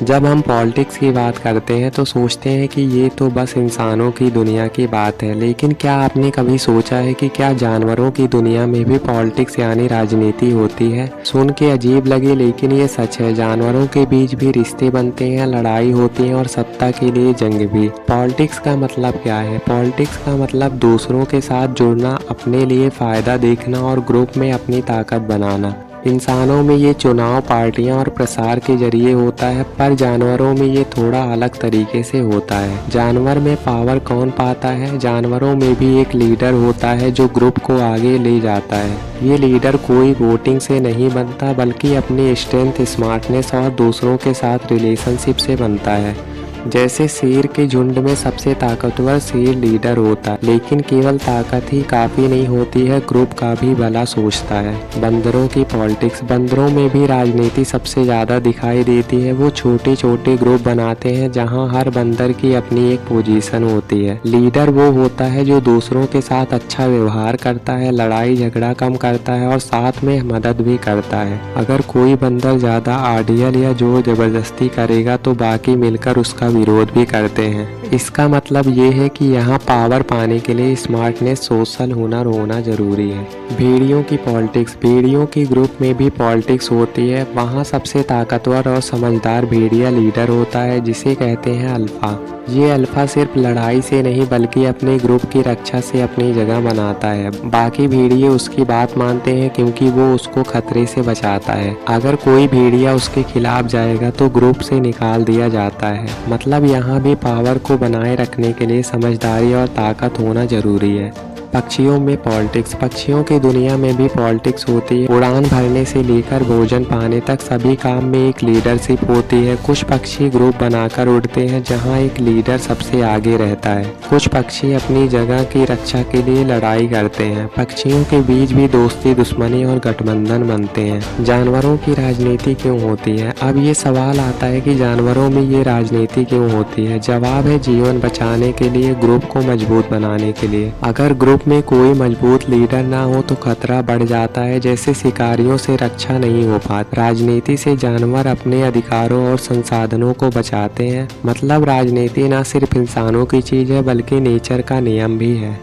जब हम पॉलिटिक्स की बात करते हैं तो सोचते हैं कि ये तो बस इंसानों की दुनिया की बात है, लेकिन क्या आपने कभी सोचा है कि क्या जानवरों की दुनिया में भी पॉलिटिक्स यानी राजनीति होती है? सुन के अजीब लगे लेकिन ये सच है। जानवरों के बीच भी रिश्ते बनते हैं, लड़ाई होती है और सत्ता के लिए जंग भी। पॉलिटिक्स का मतलब क्या है? पॉलिटिक्स का मतलब दूसरों के साथ जुड़ना, अपने लिए फायदा देखना और ग्रुप में अपनी ताकत बनाना। इंसानों में ये चुनाव, पार्टियां और प्रसार के जरिए होता है, पर जानवरों में ये थोड़ा अलग तरीके से होता है। जानवर में पावर कौन पाता है? जानवरों में भी एक लीडर होता है जो ग्रुप को आगे ले जाता है। ये लीडर कोई वोटिंग से नहीं बनता, बल्कि अपनी स्ट्रेंथ, स्मार्टनेस और दूसरों के साथ रिलेशनशिप से बनता है। जैसे शेर के झुंड में सबसे ताकतवर शेर लीडर होता है, लेकिन केवल ताकत ही काफ़ी नहीं होती है, ग्रुप का भी भला सोचता है। बंदरों की पॉलिटिक्स। बंदरों में भी राजनीति सबसे ज़्यादा दिखाई देती है। वो छोटे छोटे ग्रुप बनाते हैं जहां हर बंदर की अपनी एक पोजीशन होती है। लीडर वो होता है जो दूसरों के साथ अच्छा व्यवहार करता है, लड़ाई झगड़ा कम करता है और साथ में मदद भी करता है। अगर कोई बंदर ज़्यादा आड़ियल या जोर जबरदस्ती करेगा तो बाकी मिलकर उसका विरोध भी करते हैं। इसका मतलब ये है कि यहाँ पावर पाने के लिए स्मार्टनेस, सोशल हुनर होना जरूरी है। भेड़ियों की पॉलिटिक्स। भेड़ियों की ग्रुप में भी पॉलिटिक्स होती है। वहाँ सबसे ताकतवर और समझदार भेड़िया लीडर होता है, जिसे कहते हैं अल्फा। ये अल्फा सिर्फ लड़ाई से नहीं बल्कि अपने ग्रुप की रक्षा से अपनी जगह बनाता है। बाकी भेड़िए उसकी बात मानते हैं क्योंकि वो उसको खतरे से बचाता है। अगर कोई भेड़िया उसके खिलाफ जाएगा तो ग्रुप से निकाल दिया जाता है। मतलब यहाँ भी पावर को बनाए रखने के लिए समझदारी और ताकत होना जरूरी है। पक्षियों में पॉलिटिक्स। पक्षियों की दुनिया में भी पॉलिटिक्स होती है। उड़ान भरने से लेकर भोजन पाने तक सभी काम में एक लीडरशिप होती है। कुछ पक्षी ग्रुप बनाकर उड़ते हैं जहां एक लीडर सबसे आगे रहता है। कुछ पक्षी अपनी जगह की रक्षा के लिए लड़ाई करते हैं। पक्षियों के बीच भी दोस्ती, दुश्मनी और गठबंधन बनते हैं। जानवरों की राजनीति क्यों होती है? अब ये सवाल आता है कि जानवरों में ये राजनीति क्यों होती है? जवाब है जीवन बचाने के लिए, ग्रुप को मजबूत बनाने के लिए। अगर ग्रुप में कोई मजबूत लीडर ना हो तो खतरा बढ़ जाता है, जैसे शिकारियों से रक्षा नहीं हो पाती। राजनीति से जानवर अपने अधिकारों और संसाधनों को बचाते हैं। मतलब राजनीति ना सिर्फ इंसानों की चीज है बल्कि नेचर का नियम भी है।